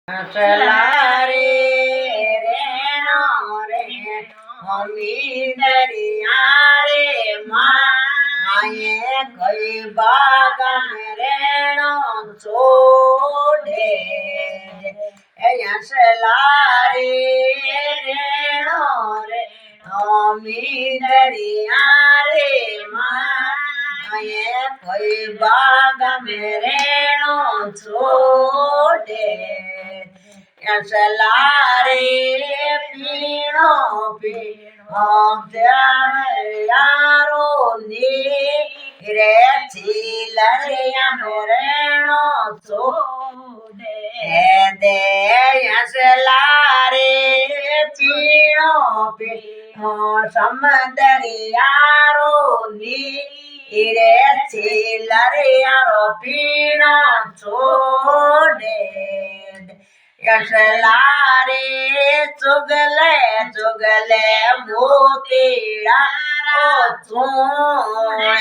હસલા રે રેણો રેણો મી દરિયા રે માયે કઈ બાગ રેણો છોડે હસલા રે રેણો રેણો મી દરિયા રે માયે કઈ બાગ રેણો છોડે હસલા રે પીણો પીણો યારો ની રે ચીલરિયા રેણો છોડે દે હસલા રે પીણો પીણો સમદરિયારો ની રે ચીલરિયારો પીણો છોડે હસલા રે ચુગલે ચુગલે મોતીડા ચૂણે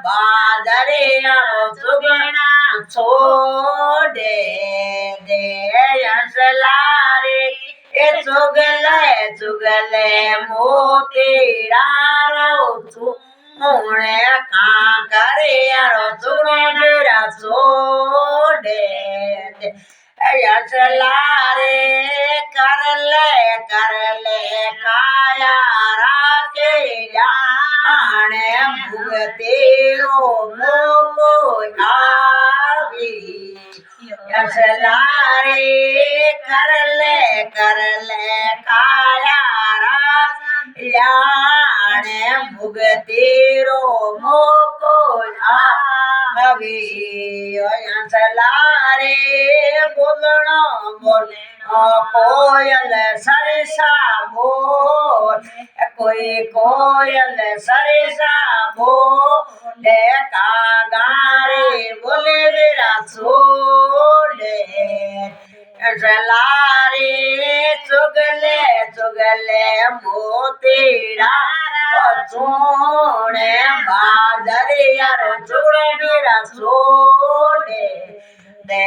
બાદરિયારો ચુગણા છોડે દે હસલા રે એ ચુગલે ચુગલે મોતીડા ચૂણે કાંકરિયારો ચૂણેરા છોડે હસલા રે કરલે કરલે કાયા રાખે જાણે ભૂગતેરો મોકો આવી હસલા રે કરલે કરલે કાયા રાખે જાણે ભૂગતેરો મોકો આવી હસલા રે બોલણો બોલણો કોયલ સરસા બોલ કોઈ કોયલ સરસા બોલે કાગા રે બોલે વેરા છોડે હસલા રે ચુગલે ચુગલે મોતીડા ચૂણે બાદરિયારો ચૂણેરા છોડે દે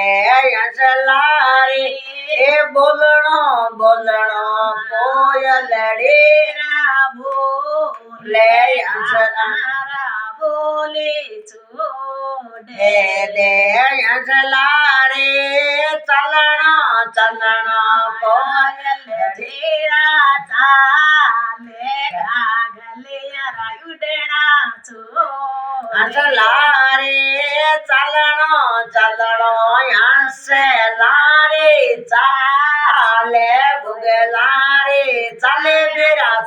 હસલા રે એ બોલણો બોલણો કોયલડી બોલે હસલા બોલે છોડે દે હસલા રે ચલણો ચલણો કોયલડી ચાલે ગાગલિયા ઉડેણા હસલા રે ચલણો ચલણો હસલા રે ચાલે ભૂગલા રે ચાલે બેરા